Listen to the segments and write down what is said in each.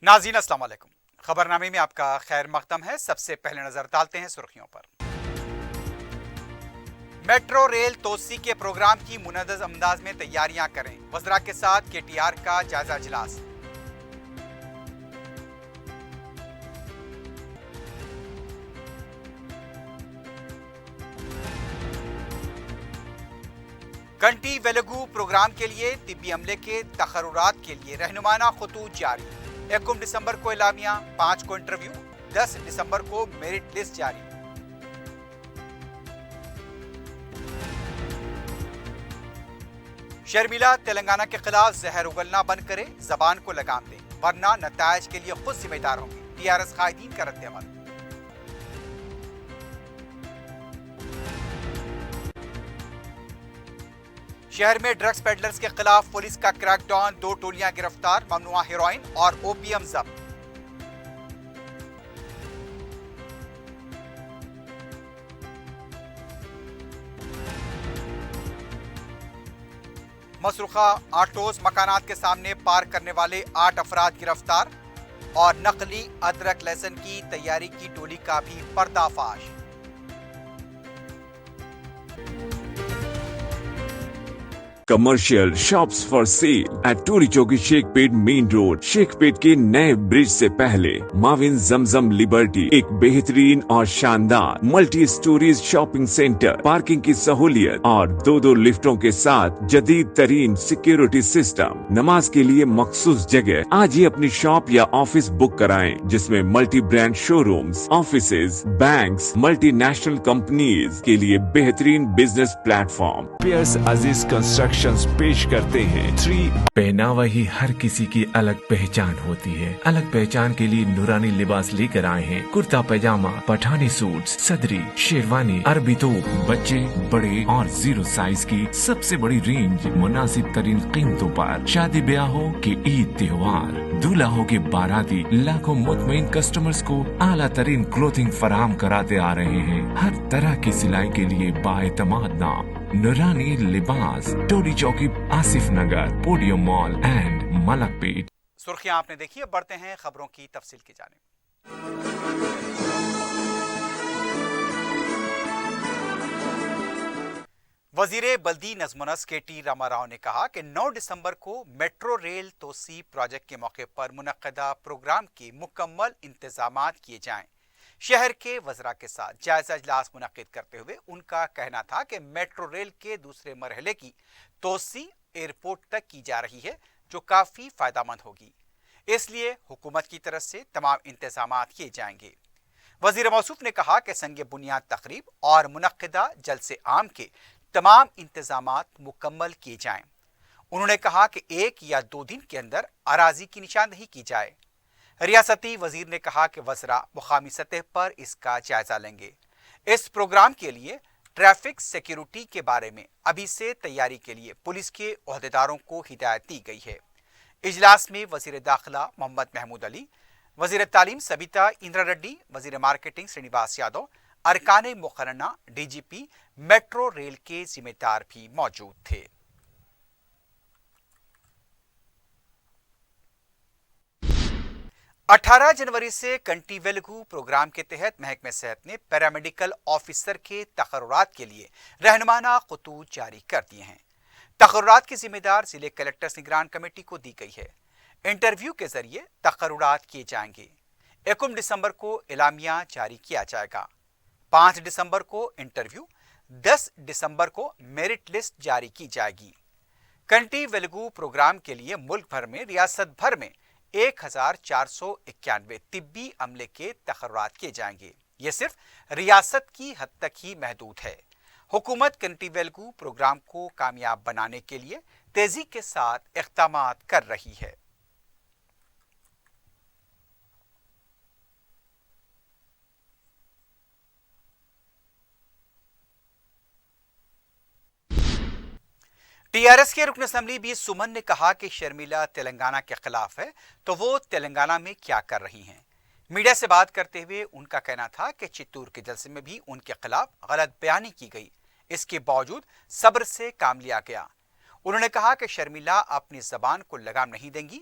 नाज़रीन अस्सलाम वालेकुम। खबरनामे में आपका खैर मकदम है। सबसे पहले नजर डालते हैं सुर्खियों पर। मेट्रो रेल तोसी के प्रोग्राम की मुनज़्ज़म अंदाज में तैयारियां करें, वज़रा के साथ KTR का जायजा इजलास। कंटी वेलगू प्रोग्राम के लिए तिब्बी अमले के तकर्रुरात के लिए रहनुमाना खतूत जारी। 1 दिसंबर को एलामिया, 5 को इंटरव्यू, 10 दिसंबर को मेरिट लिस्ट जारी। शर्मिला तेलंगाना के खिलाफ जहर उगलना बंद करे, जबान को लगाम दें, वरना नतायज के लिए खुद जिम्मेदार होंगे। TRS कायदीन का रद्द-ए-अमल। शहर में ड्रग्स पेडलर्स के खिलाफ पुलिस का क्रैकडाउन, 2 टोलियां गिरफ्तार, ममनुआ हेरोइन और ओपीएम जब्त। मसरूखा आटोस मकानात के सामने पार्क करने वाले 8 अफराद गिरफ्तार और नकली अदरक लहसुन की तैयारी की टोली का भी पर्दाफाश। Commercial shops for sale at Toli Chowki Shaikpet main road. Shaikpet के नए ब्रिज से पहले माविन जमजम लिबर्टी एक बेहतरीन और शानदार multi storeys shopping centre, parking की सहूलियत और 2 लिफ्टों के साथ जदीद तरीन सिक्योरिटी सिस्टम। नमाज के लिए मखसूस जगह। आज ही अपनी शॉप या ऑफिस बुक कराएं, जिसमें multi brand showrooms, offices, banks, multinational companies के लिए बेहतरीन बिजनेस प्लेटफॉर्म। पियर्स अजीज कंस्ट्रक्शन पेश करते हैं 3। पहनावा ही हर किसी की अलग पहचान होती है। अलग पहचान के लिए नूरानी लिबास लेकर आए हैं। कुर्ता पैजामा, पठानी सूट, सदरी, शेरवानी, अरबी तोप, बच्चे, बड़े और 0 साइज की सबसे बड़ी रेंज मुनासिब तरीन कीमतों पर। शादी ब्याह हो कि ईद त्योहार, दूल्हा हो के बाराती, लाखों मुतमईन कस्टमर्स को आला तरीन क्लोथिंग फराहम कराते आ रहे हैं। हर तरह की सिलाई के लिए बाएतमाद नाम नूरानी Libas, Tolichowki, Asif Nagar, podium mall and Malakpet. सुर्खियां आपने देखी, अब बढ़ते हैं खबरों की तफसील की जानिब। वजीर बल्दी नज़्म-ओ-नस्क KT रामाराव ने कहा कि 9 दिसंबर को मेट्रो रेल तोसी प्रोजेक्ट के मौके पर मुनक्कदा प्रोग्राम के मुकम्मल इंतजामात किए जाएं। शहर के वज़रा के साथ जायजा इजलास मुनक्किद करते हुए उनका कहना था कि मेट्रो रेल के दूसरे मरहले की तोसी एयरपोर्ट तक की जा रही है, जो काफ़ी फ़ायदेमंद होगी। इसलिए हुकूमत की तरफ से तमाम इंतजामात किए जाएंगे। वज़ीर मौसूफ ने कहा कि संग बुनियाद तकरीब और मुनक्किदा जलसे आम के तमाम इंतजामात मुकम्मल किए जाएं। उन्होंने कहा कि 1 या 2 दिन के अंदर अराजी की निशानदही की जाए। रियासती वजीर ने कहा कि वज़रा मुकामी सतह पर इसका जायजा लेंगे। इस प्रोग्राम के लिए ट्रैफिक सिक्योरिटी के बारे में अभी से तैयारी के लिए पुलिस के ओहदेदारों को हिदायत दी गई है। इजलास में वजीर दाखिला मोहम्मद महमूद अली, वजीर तालीम सबिता इंद्रा रेड्डी, वजीर मार्केटिंग श्रीनिवास यादव, अरकान मुकर्रना, DGP मेट्रो रेल के जिम्मेदार भी मौजूद थे। 18 जनवरी से कंटी वेलगू प्रोग्राम के तहत महकमे सेहत ने पैरामेडिकल ऑफिसर के तकर्रुरात के लिए रहनुमाना खतूत जारी कर दिए हैं। तकर्रुरात की जिम्मेदार जिले कलेक्टर्स निगरान कमेटी को दी गई है। इंटरव्यू के जरिए तकर्रुरात किए जाएंगे। 1 दिसंबर को एलामिया जारी किया जाएगा। 5 दिसंबर को इंटरव्यू, 10 दिसंबर को मेरिट लिस्ट जारी की जाएगी। कंटी वेलगू प्रोग्राम के लिए मुल्क भर में रियासत भर में 1491 तिब्बी अमले के तकर्रुरात किए जाएंगे। ये सिर्फ रियासत की हद तक ही महदूद है। हुकूमत कंटी वेलगू प्रोग्राम को कामयाब बनाने के लिए तेजी के साथ इक़दामात कर रही है। TRS के रुकन असम्बली बी सुमन ने कहा कि शर्मिला तेलंगाना के खिलाफ है, तो वो तेलंगाना में क्या कर रही हैं। मीडिया से बात करते हुए उनका कहना था कि चित्तूर के जलसे में भी उनके खिलाफ गलत बयानी की गई, इसके बावजूद सब्र से काम लिया गया। उन्होंने कहा कि शर्मिला अपनी जबान को लगाम नहीं देंगी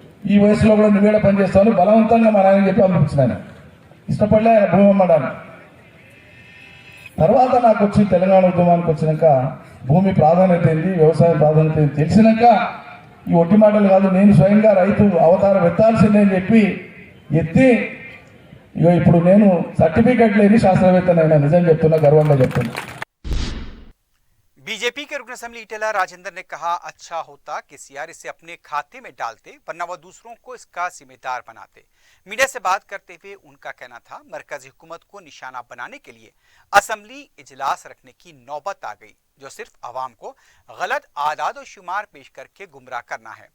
ఈ వయసులో కూడా నువ్వేడ పనిచేస్తావు బలవంతంగా మా నాయన చెప్పి పంపించిన ఆయన ఇష్టపడలే ఆయన భూమి అమ్మడానికి. తర్వాత నాకు వచ్చి తెలంగాణ ఉద్యమానికి వచ్చినాక భూమి ప్రాధాన్యత ఏంది, వ్యవసాయం ప్రాధాన్యత ఏంది తెలిసినాక ఈ ఒట్టి మాటలు కాదు, నేను స్వయంగా రైతు అవతారం ఎత్తాల్సిందే అని చెప్పి ఎత్తి ఇప్పుడు నేను సర్టిఫికెట్ లేని శాస్త్రవేత్తనైనా, నిజం చెప్తున్నా, గర్వంగా చెప్తున్నా. बीजेपी के रुकन असेंबली ईटेला राजेंद्र ने कहा, अच्छा होता कि सीआर इसे अपने खाते में डालते, वरना वह दूसरों को इसका जिम्मेदार बनाते। मीडिया से बात करते हुए उनका कहना था, मरकजी हुकूमत को निशाना बनाने के लिए असेंबली इजलास रखने की नौबत आ गई, जो सिर्फ आवाम को गलत आदाद और शुमार पेश करके गुमराह करना है।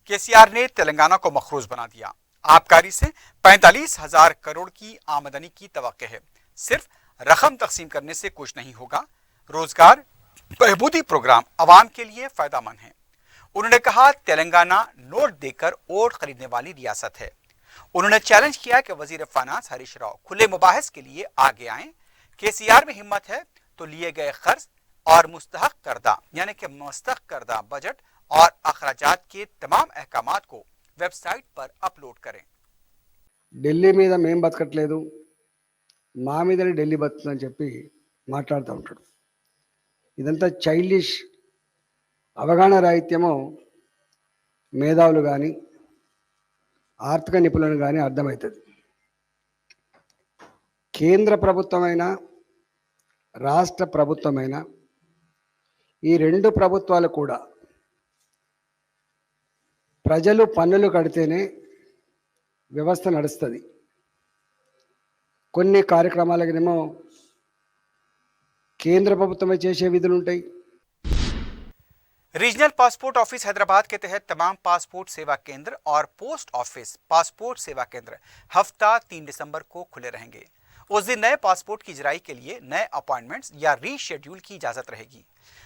केसीआर ने तेलंगाना को मखरूज बना दिया। आबकारी से 45,000 करोड़ की आमदनी की तवक्को है। सिर्फ रकम तकसीम करने से कुछ नहीं होगा। रोजगार बहबूदी प्रोग्राम अवाम के लिए फायदेमंद है। उन्होंने कहा, तेलंगाना नोट देकर वोट खरीदने वाली रियासत है। उन्होंने चैलेंज किया कि वजीर फाइनेंस हरीश राव खुले मुबाहिस के लिए आगे आए। केसीआर में हिम्मत है तो लिए गए खर्च और मुस्तहक करदा यानी कि मुस्तहक करदा बजट और अखराजात के तमाम अहकामात को वेबसाइट पर अपलोड करें। ఢిల్లీ మీద మేం బతకట్లేదు, మా మీదనే ఢిల్లీ బతుకుతుందని చెప్పి మాట్లాడుతూ ఉంటాడు. ఇదంతా చైల్డిష్ అవగాహన రాహిత్యమో మేధావులు కానీ ఆర్థిక నిపుణులను కానీ అర్థమవుతుంది. కేంద్ర ప్రభుత్వమైన రాష్ట్ర ప్రభుత్వమైన ఈ రెండు ప్రభుత్వాలు కూడా ప్రజలు పన్నులు కడితేనే వ్యవస్థ నడుస్తుంది. కొన్ని కార్యక్రమాలకేమో కేంద్ర ప్రభుత్వమే చేసే విధులు ఉంటాయి. रीजनल पासपोर्ट ऑफिस हैदराबाद के तहत तमाम पासपोर्ट सेवा केंद्र और पोस्ट ऑफिस पासपोर्ट सेवा केंद्र हफ्ता 3 दिसंबर को खुले रहेंगे। उस दिन नए पासपोर्ट की इजराई के लिए नए अपॉइंटमेंट्स या रीशेड्यूल की इजाजत रहेगी।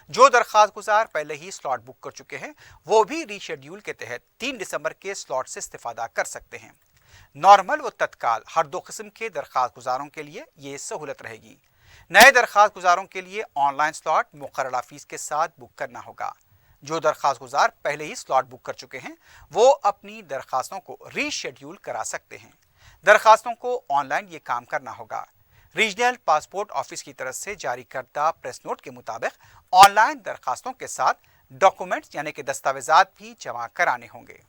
जो दरखास्त गुजार पहले ही स्लॉट बुक कर चुके हैं वो भी रीशेड्यूल के तहत 3 दिसंबर के स्लॉट से इस्तेफादा कर सकते हैं। नॉर्मल व तत्काल हर दो किस्म के दरखास्त गुजारों के लिए ये सहूलत रहेगी। नए दरखास्त गुजारों के लिए ऑनलाइन स्लॉट मुकर्ररा फीस के साथ बुक करना होगा। जो दरखास्त गुजार पहले ही स्लॉट बुक कर चुके हैं वो अपनी दरखास्तों को रीशेड्यूल करा सकते हैं। दरखास्तों को ऑनलाइन ये काम करना होगा। रीजनल पासपोर्ट ऑफिस की तरफ से जारी करदा प्रेस नोट के मुताबिक ऑनलाइन दरखास्तों के साथ डॉक्यूमेंट्स यानी कि दस्तावेजात भी जमा कराने होंगे।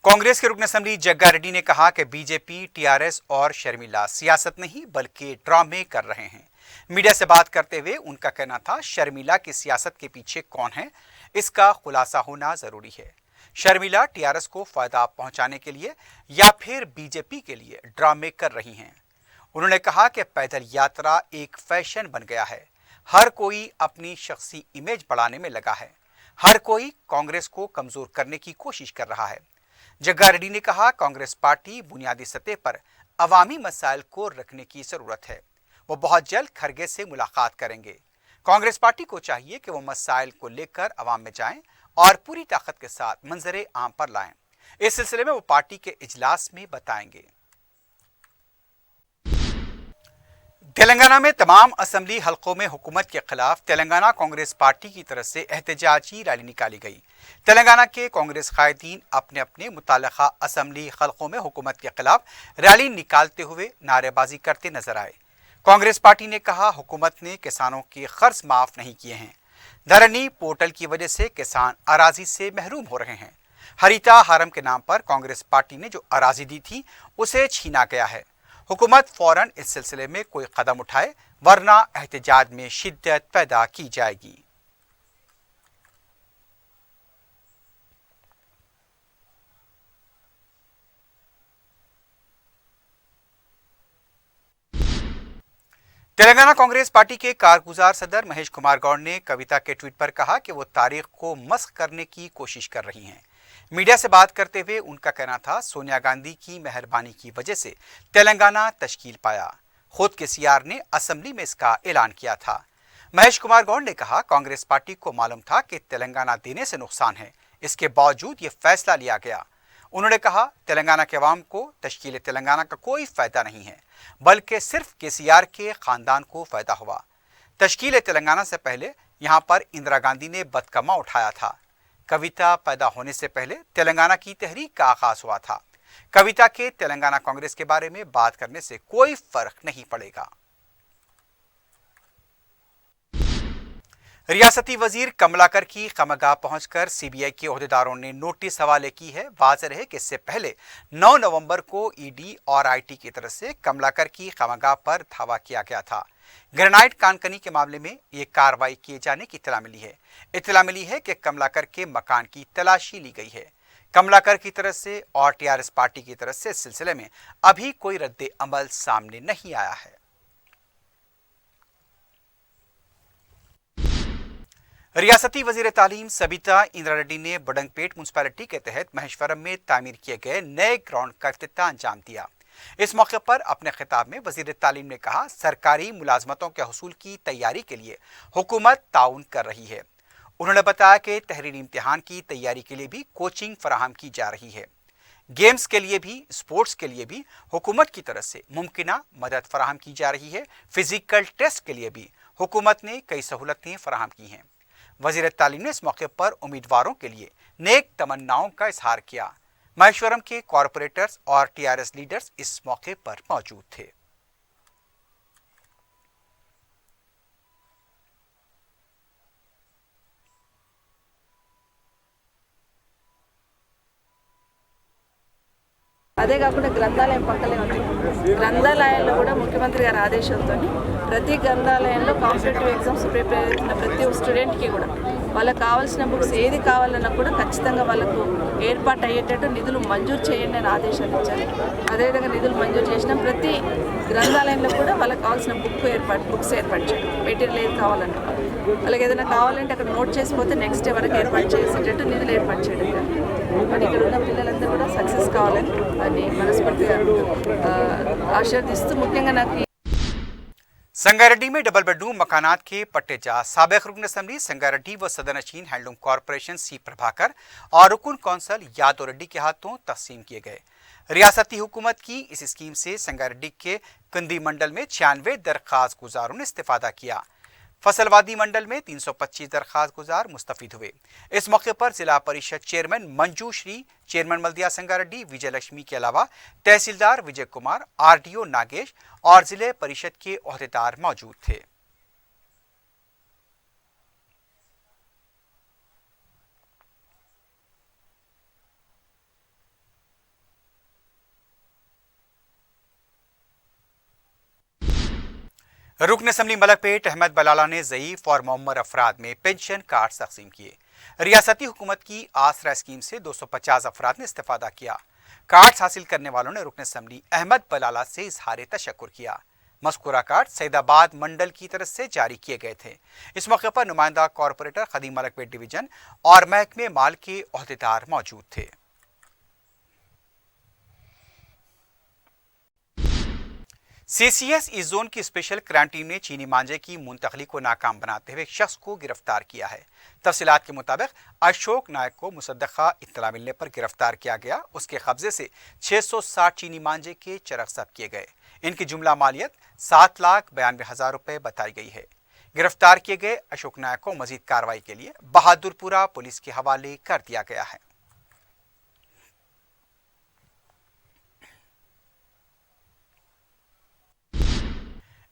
कांग्रेस के रुकन असेंबली जग्गा रेड्डी ने कहा कि बीजेपी, टीआरएस और शर्मिला सियासत नहीं बल्कि ड्रामे कर रहे हैं। मीडिया से बात करते हुए उनका कहना था, शर्मिला की सियासत के पीछे कौन है इसका खुलासा होना जरूरी है। शर्मिला टीआरएस को फायदा पहुंचाने के लिए या फिर बीजेपी के लिए ड्रामे कर रही हैं। उन्होंने कहा कि पैदल यात्रा एक फैशन बन गया है। हर कोई अपनी शख्सी इमेज बढ़ाने में लगा है। हर कोई कांग्रेस को कमजोर करने की कोशिश कर रहा है। जग्गा रेड्डी ने कहा, कांग्रेस पार्टी बुनियादी सतह पर अवामी मसाइल को रखने की जरूरत है। वो बहुत जल्द खरगे से मुलाकात करेंगे। कांग्रेस पार्टी को चाहिए कि वो मसाइल को लेकर अवाम में जाएं और पूरी ताकत के साथ मंजरे आम पर लाएं। इस सिलसिले में वो पार्टी के इजलास में बताएंगे। तेलंगाना में तमाम असेंबली हलकों में हुकूमत के खिलाफ तेलंगाना कांग्रेस पार्टी की तरफ से एहतजाजी रैली निकाली गई। तेलंगाना के कांग्रेस कायदीन अपने अपने मुताल्लिका असेंबली हलकों में हुकूमत के खिलाफ रैली निकालते हुए नारेबाजी करते नजर आए। कांग्रेस पार्टी ने कहा, हुकूमत ने किसानों के कर्ज माफ नहीं किए हैं। धरनी पोर्टल की वजह से किसान अराजी से महरूम हो रहे हैं। हरिता हारम के नाम पर कांग्रेस पार्टी ने जो अराजी दी थी उसे छीना गया है। हुकूमत फौरन इस सिलसिले में कोई कदम उठाए वरना एहतजाज में शिद्दत पैदा की जाएगी। तेलंगाना कांग्रेस पार्टी के कारगुजार सदर महेश कुमार गौड़ ने कविता के ट्वीट पर कहा कि वो तारीख को मस्ख करने की कोशिश कर रही हैं। मीडिया से बात करते हुए उनका कहना था, सोनिया गांधी की मेहरबानी की वजह से तेलंगाना तश्कील पाया। खुद केसीआर ने असेंबली में इसका ऐलान किया था। महेश कुमार गौड़ ने कहा, कांग्रेस पार्टी को मालूम था कि तेलंगाना देने से नुकसान है, इसके बावजूद ये फैसला लिया गया। उन्होंने कहा, तेलंगाना के अवाम को तश्कील तेलंगाना का कोई फायदा नहीं है, बल्कि सिर्फ केसीआर के खानदान को फायदा हुआ। तश्कील तेलंगाना से पहले यहां पर इंदिरा गांधी ने बदकमा उठाया था। कविता पैदा होने से पहले तेलंगाना की तहरीक का आगाज हुआ था। कविता के तेलंगाना कांग्रेस के बारे में बात करने से कोई फर्क नहीं पड़ेगा। रियासती वजीर कमलाकर की खमगाह पहुंचकर सीबीआई के ओहदेदारों ने नोटिस हवाले की है। वाज़ेह रहे कि इससे पहले 9 नवंबर को ईडी और आईटी की तरफ से कमलाकर की खमगाह पर धावा किया गया था। ग्रेनाइट कानकनी के मामले में ये कार्रवाई किए जाने की इत्तला मिली है। इत्तला मिली है कि कमलाकर के मकान की तलाशी ली गई है। कमलाकर की तरफ से और टीआरएस पार्टी की तरफ से इस सिलसिले में अभी कोई रद्द अमल सामने नहीं आया है। रियासती वजीर तालीम सबिता इंदिरा रेड्डी ने बडंगपेट म्यूनसिपैलिटी के तहत महेश्वरम में तामीर किए गए नए ग्राउंड का इफ्तिताह अंजाम दिया। इस मौके पर अपने खिताब में वजीर तालीम ने कहा, सरकारी मुलाजमतों के हसूल की तैयारी के लिए हुकूमत ताउन कर रही है। उन्होंने बताया कि तहरीरी इम्तिहान की तैयारी के लिए भी कोचिंग फराहम की जा रही है। गेम्स के लिए भी, स्पोर्ट्स के लिए भी हुकूमत की तरफ से मुमकिना मदद फराहम की जा रही है। फिजिकल टेस्ट के लिए भी हुकूमत ने कई सहूलतें फराहम की हैं। वजीर तालीम ने इस मौके पर उम्मीदवारों के लिए नेक तमन्नाओं का इजहार किया। महेश्वरम के कॉरपोरेटर्स और टीआरएस लीडर्स इस मौके पर मौजूद थे। అదే కాకుండా గ్రంథాలయం పక్కనే ఉంది. గ్రంథాలయాల్లో కూడా ముఖ్యమంత్రి గారి ఆదేశంతో ప్రతి గ్రంథాలయంలో కాంపిటేటివ్ ఎగ్జామ్స్ ప్రిపేర్ అవుతున్న ప్రతి స్టూడెంట్కి కూడా వాళ్ళకి కావాల్సిన బుక్స్ ఏది కావాలన్నా కూడా ఖచ్చితంగా వాళ్ళకు ఏర్పాటు అయ్యేటట్టు నిధులు మంజూరు చేయండి అని ఆదేశాలు ఇచ్చారు. అదేవిధంగా నిధులు మంజూరు చేసిన ప్రతి గ్రంథాలయంలో కూడా వాళ్ళకి కావాల్సిన బుక్స్ ఏర్పాటు చేయడం, మెటీరియల్ ఏది కావాలన్నా వాళ్ళకి ఏదైనా కావాలంటే అక్కడ నోట్ చేసిపోతే నెక్స్ట్ డే వరకు ఏర్పాటు చేసేటట్టు నిధులు ఏర్పాటు చేయడం. మరి ఇక్కడ ఉన్న పిల్లలంతా కూడా సక్సెస్ కావాలని అని మనస్ఫూర్తిగా ఆశీర్దిస్తూ ముఖ్యంగా నాకు संगारेड्डी में डबल बेडरूम मकानात के पट्टेजा साबिक रुकन असम्बली संगारेड्डी व सदरनशीन हैंडलूम कॉरपोरेशन सी प्रभाकर और रुकन कौंसल यादव रेड्डी के हाथों तकसीम किए गए। रियासती हुकूमत की इस स्कीम से संगारेड्डी के कंदी मंडल में 96 दरख्वास्त गुजारों ने इस्तेफादा किया। फसलवादी मंडल में 325 दरख्वास्त गुजार मुस्तफीद हुए। इस मौके पर जिला परिषद चेयरमैन मंजू श्री, चेयरमैन मल्दिया संगारेड्डी विजय लक्ष्मी के अलावा तहसीलदार विजय कुमार, आरडीओ नागेश और जिले परिषद के ओहदेदार मौजूद थे। रुकन असम्बली मलकपेट अहमद बलाला ने ज़ईफ और मुअम्मर अफराद में पेंशन कार्ड तकसीम किए। रियासती हुकूमत की आसरा स्कीम से 250 अफराद ने इस्तेफादा किया। कार्ड हासिल करने वालों ने रुकन असम्बली अहमद बलाला से इजहार तशक्कुर किया। मज़कूरा कार्ड सैदाबाद मंडल की तरफ से जारी किए गए थे। इस मौके पर नुमाइंदा कॉरपोरेटर खदीम मलकपेट डिवीजन और महकमे माल के ओहदेदार मौजूद थे। सीसीएस ई जोन की स्पेशल क्राइम टीम ने चीनी मांझे की मुंतकली को नाकाम बनाते हुए एक शख्स को गिरफ्तार किया है। तफसीलात के मुताबिक अशोक नायक को मुसद्दका इत्तला मिलने पर गिरफ्तार किया गया। उसके कब्जे से 660 चीनी मांझे के चरख जब्त किए गए। इनकी जुमला मालियत 7,92,000 रुपये बताई गई है। गिरफ्तार किए गए अशोक नायक को मजीद कार्रवाई के लिए बहादुरपुरा पुलिस के हवाले कर दिया गया है।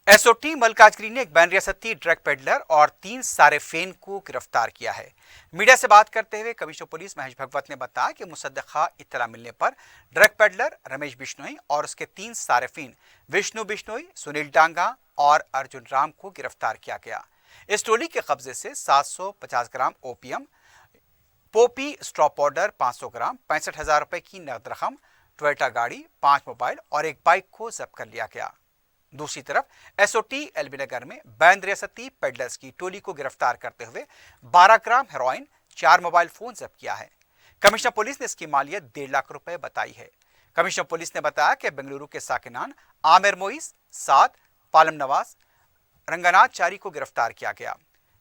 एसओटी मलकाजगिरी ने एक बैन रियासती ड्रग पेडलर और 3 सारिफीन को गिरफ्तार किया है। मीडिया से बात करते हुए कमिश्नर पुलिस महेश भगवत ने बताया कि मुसद्दका इत्तला मिलने पर ड्रग पेडलर रमेश बिश्नोई और उसके 3 सारिफीन विष्णु बिश्नोई, सुनील डांगा और अर्जुन राम को गिरफ्तार किया गया। इस टोली के कब्जे से 750 ग्राम ओपीएम, पोपी स्ट्रॉ पाउडर 500 ग्राम, 65,000 रुपए की नकद रकम, टोयोटा गाड़ी, 5 मोबाइल और एक बाइक को जब्त कर लिया गया। दूसरी तरफ एसओटी एलबी नगर में बैन रियासती पेडलर्स की टोली को गिरफ्तार करते हुए 12 ग्राम हेरोइन, 4 मोबाइल फोन जब्त किया है। कमिश्नर पुलिस ने इसकी मालियत 1.5 लाख रुपए बताई है। कमिश्नर पुलिस ने बताया कि बेंगलुरु के साकिनान आमिर मोइस, साद, पालम नवाज, रंगनाथ चारी को गिरफ्तार किया गया।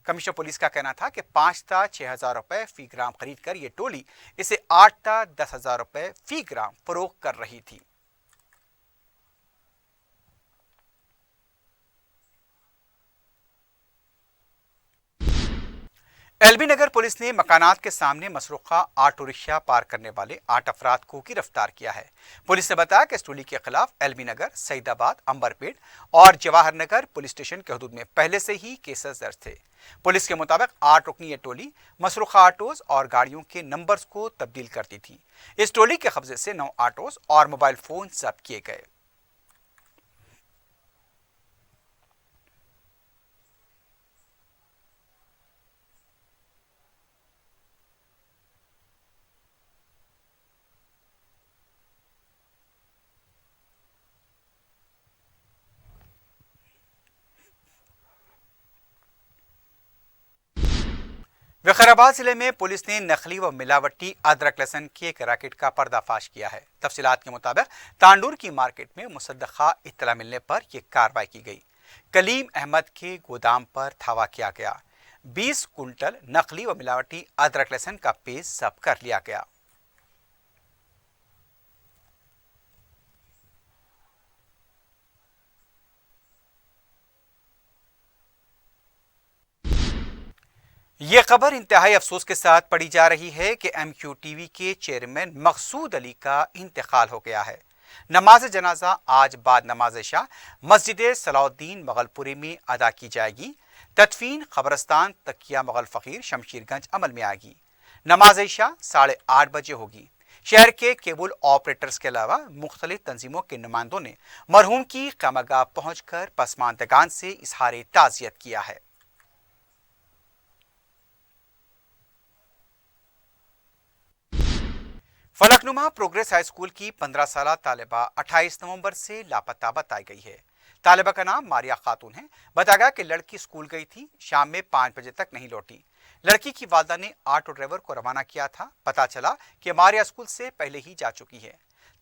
कमिश्नर पुलिस का कहना था कि 5 था 6,000 रुपए फी ग्राम खरीद कर ये टोली इसे 8 था 10,000 रुपए फी ग्राम फरोख्त कर रही थी। एलबी नगर पुलिस ने मकानात के सामने मसरूखा ऑटो रिक्शा पार करने वाले 8 अफराद को गिरफ्तार किया है। पुलिस ने बताया कि इस टोली के खिलाफ एलबी नगर, सईदाबाद, अंबरपेट और जवाहर नगर पुलिस स्टेशन के हदूद में पहले से ही केसेस दर्ज थे। पुलिस के मुताबिक 8 रुकनी ये टोली मसरूखा ऑटोज और गाड़ियों के नंबर्स को तब्दील करती थी। इस टोली के कब्जे से 9 ऑटोज और मोबाइल फोन जब्त किए गए। विकाराबाद जिले में पुलिस ने नकली व मिलावटी अदरक लहसुन के एक रैकेट का पर्दाफाश किया है। तफसीलात के मुताबिक तांडूर की मार्केट में मुसद्दका इत्तला मिलने पर यह कार्रवाई की गई। कलीम अहमद के गोदाम पर धावा किया गया। 20 कुंटल नकली व मिलावटी अदरक लहसुन का पेस्ट जब्त कर लिया गया। ये खबर इंतहाई अफसोस के साथ पढ़ी जा रही है कि MQTV के चेयरमैन मकसूद अली का इंतकाल हो गया है। नमाज जनाजा आज बाद नमाज इशा मस्जिद सलाउद्दीन मगलपुरी में अदा की जाएगी। तदफीन खबरस्तान तकिया मगल फ़कीर शमशीरगंज अमल में आएगी। नमाज इशा 8:30 बजे होगी। शहर के केबल ऑपरेटर्स के अलावा मुख्तलिफ तंजीमों के नुमाइंदों ने मरहूम की क़यामगाह पहुंचकर पसमानदगान से इजहार ताज़ियत किया है। फलकनुमा प्रोग्रेस हाई स्कूल की 15 साला तालिबा 28 नवंबर से लापता बताई गई है। तालिबा का नाम मारिया खातून है। बताया गया कि लड़की स्कूल गई थी, शाम में 5 बजे तक नहीं लौटी। लड़की की वालिदा ने ऑटो ड्राइवर को रवाना किया था। पता चला कि मारिया स्कूल से पहले ही जा चुकी है।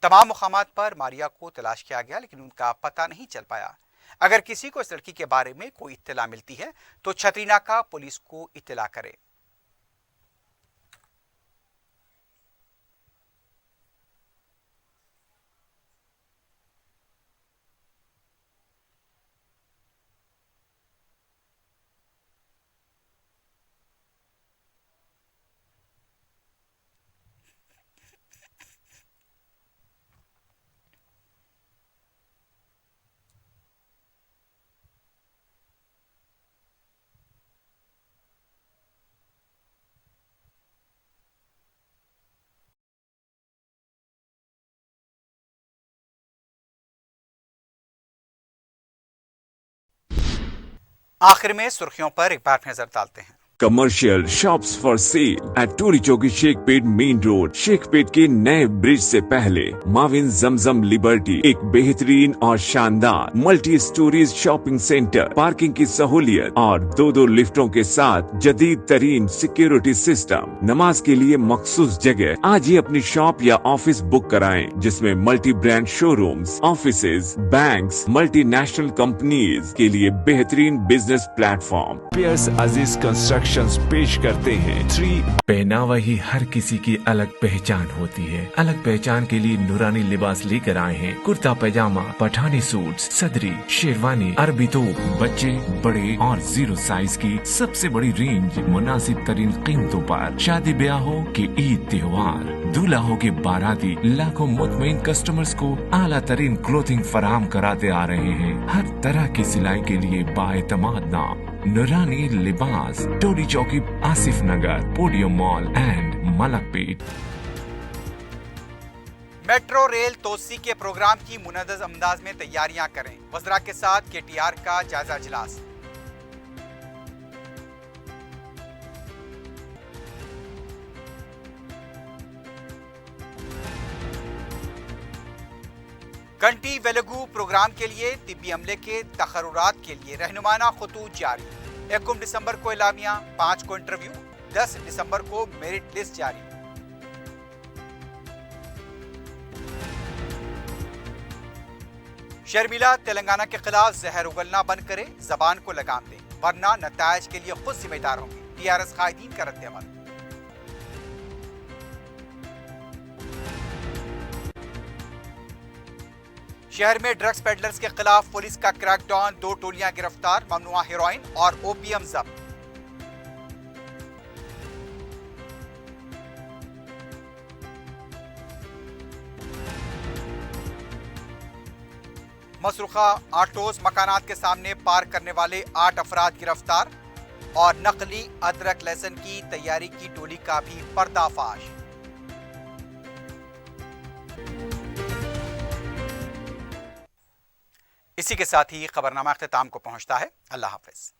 तमाम मुकामात पर मारिया को तलाश किया गया, लेकिन उनका पता नहीं चल पाया। अगर किसी को इस लड़की के बारे में कोई इत्तला मिलती है तो छतरीनाका पुलिस को इत्तला करे। आखिर में सुर्खियों पर एक बार नजर डालते हैं। Commercial shops for sale at Toli Chowki Shaikpet main road. Shaikpet के नए ब्रिज से पहले माविन जमजम लिबर्टी एक बेहतरीन और शानदार multi storeys shopping centre, parking की सहूलियत और 2 लिफ्टों के साथ जदीद तरीन सिक्योरिटी सिस्टम। नमाज के लिए मखसूस जगह। आज ही अपनी शॉप या ऑफिस बुक कराएं, जिसमें multi brand showrooms, offices, banks, multinational companies के लिए बेहतरीन बिजनेस प्लेटफॉर्म। पियर्स अजीज कंस्ट्रक्शन पेश करते हैं 3 पहनावा ही हर किसी की अलग पहचान होती है। अलग पहचान के लिए नूरानी लिबास लेकर आए हैं। कुर्ता पैजामा, पठानी सूट, सदरी, शेरवानी, अरबी तोप, बच्चे, बड़े और 0 साइज की सबसे बड़ी रेंज मुनासिब तरीन कीमतों पर। शादी ब्याह हो कि ईद त्योहार, दूल्हा हो के बाराती, लाखों मुतमईन कस्टमर्स को आला तरीन क्लोथिंग फराहम कराते आ रहे हैं। हर तरह की सिलाई के लिए बाएतमाद नाम नूरानी Libas, Tolichowki, Asif Nagar, podium mall and Malakpet. Metro rail तोसी के प्रोग्राम की मुनज़्ज़म अंदाज में तैयारियां करें। वज़रा के साथ KTR का जायजा इजलास। कंटी वेलगू प्रोग्राम के लिए तिब्बी अमले के तकर्रुरात के लिए रहनुमाना खतूत जारी। 1 दिसंबर को एलामिया, 5 को इंटरव्यू, 10 दिसंबर को मेरिट लिस्ट जारी। शर्मिला तेलंगाना के खिलाफ जहर उगलना बंद करे, जबान को लगाम दें, वरना नतायज के लिए खुद जिम्मेदार होंगे। TRS कायदीन का रद्द-ए-अमल। शहर में ड्रग्स पेडलर्स के खिलाफ पुलिस का क्रैकडाउन, 2 टोलियां गिरफ्तार, ममनुआ हेरोइन और ओपीएम जब्त। मसरूखा ऑटोज मकानात के सामने पार्क करने वाले 8 अफराद गिरफ्तार और नकली अदरक लहसुन की तैयारी की टोली का भी पर्दाफाश। इसी के साथ ही खबरनामा अख्तिताम को पहुंचता है। अल्लाह हाफिज।